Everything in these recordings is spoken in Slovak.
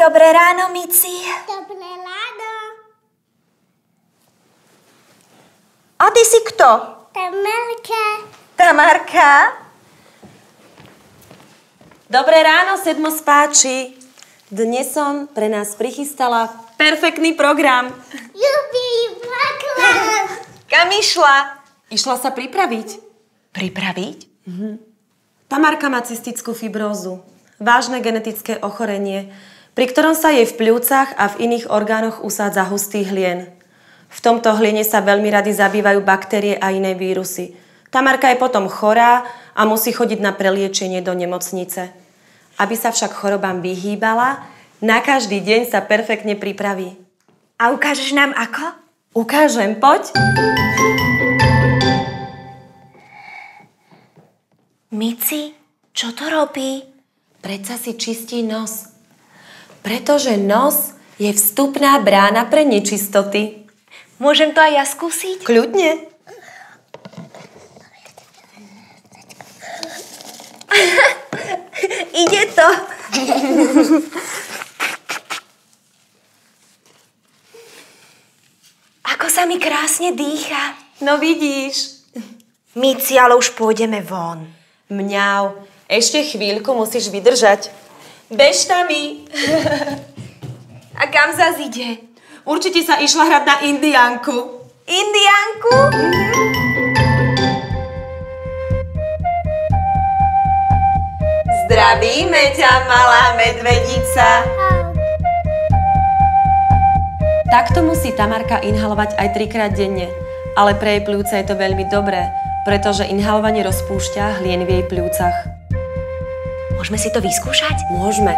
Dobré ráno, Mici. Dobré ráno. A ty si kto? Tamarka. Tamarka? Dobré ráno, sedmospáči. Dnes som pre nás prichystala perfektný program. Jupi, plakla. Kam išla? Išla sa pripraviť. Pripraviť? Tamarka má cystickú fibrózu. Vážne genetické ochorenie, pri ktorom sa jej v pľúcach a v iných orgánoch usádza hustý hlien. V tomto hliene sa veľmi rady zabývajú baktérie a iné vírusy. Tamarka je potom chorá a musí chodiť na preliečenie do nemocnice. Aby sa však chorobám vyhýbala, na každý deň sa perfektne pripraví. A ukážeš nám ako? Ukážem, poď. Mici, čo to robí? Predsa si čistí nos. Pretože nos je vstupná brána pre nečistoty. Môžem to aj ja skúsiť? Kľudne. Ide to. Ako sa mi krásne dýcha. No vidíš. Mici, ale už pôjdeme von. Mňau, ešte chvíľku musíš vydržať. Bež tami. A kam zas ide? Určite sa išla hrať na indiánku. Indiánku? Zdravíme ťa, malá medvedica. Takto musí Tamarka inhalovať aj 3-krát denne. Ale pre jej pľúca je to veľmi dobré, pretože inhalovanie rozpúšťa hlien v jej pľúcach. Môžeme si to vyskúšať? Môžeme.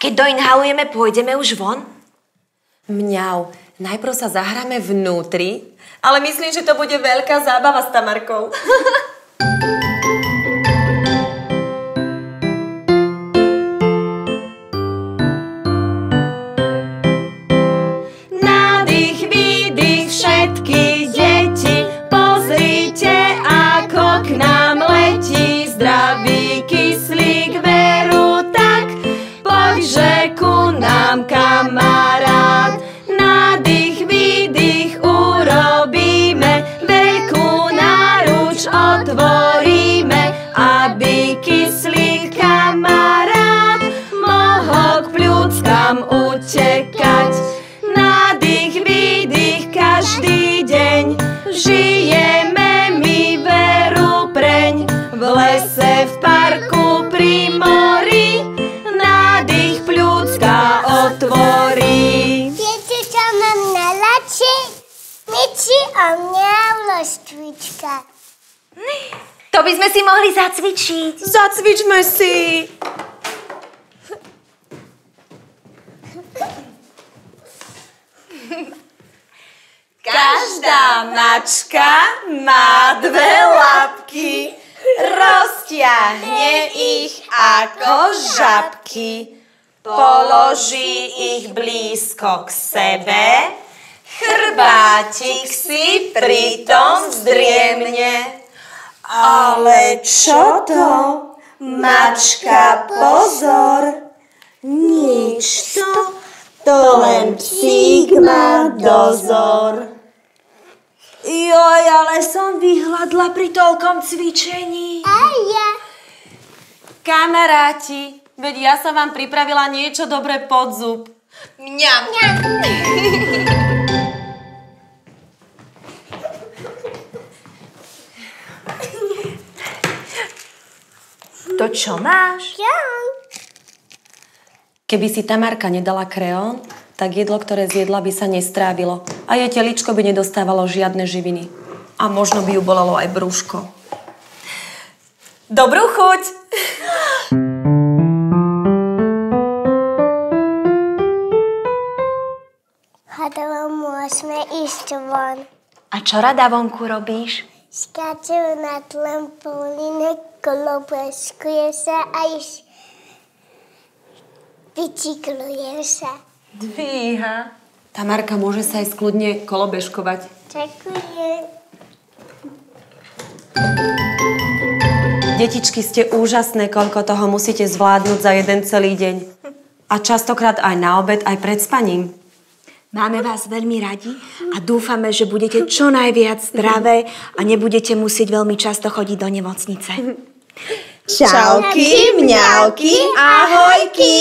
Keď doinhalujeme, pôjdeme už von? Mňau, najprv sa zahráme vnútri, ale myslím, že to bude veľká zábava s Tamarkou. Nádych, výdych, všetky deti, pozrite, ako k nám letí zdravý kyslík veru tak. Poďže ku nám, kamarát, nádych, výdych urobíme, veľkú náruč otvoríme, aby kyslík kamarát mohol k pľúckam utekať. Nádych, výdych, každý deň žijeme my veru preň, v lese, v parku, pri mori, nádych pľúcka otvorí. Viete, čo mám najradšej? Mici a mňau lostvička. To by sme si mohli zacvičiť. Zacvičme si! Každá mačka má 2 labky, roztiahne ich ako žabky, položí ich blízko k sebe, chrbátik si pritom zdriemne. Ale čo to, mačka, pozor, nič to len psík má dozor. Joj, ale som vyhladla pri toľkom cvičení. A ja. Kamaráti, veď ja som vám pripravila niečo dobré pod zub. Mňam. To čo máš? Keby si Tamarka nedala kreón, tak jedlo, ktoré zjedla, by sa nestrávilo a jej teličko by nedostávalo žiadne živiny. A možno by ju bolelo aj brúško. Dobrú chuť! Hotovo, môžeme ísť von. A čo rada vonku robíš? Skáčem na trampolíne, kolobreskuje sa a bicyklujem sa. Dvíha. Tamarka môže sa aj skľudne kolobežkovať. Ďakujem. Detičky, ste úžasné, koľko toho musíte zvládnuť za jeden celý deň. A častokrát aj na obed, aj pred spaním. Máme vás veľmi radi a dúfame, že budete čo najviac zdravé a nebudete musieť veľmi často chodiť do nemocnice. Čauky, mňauky, ahojky!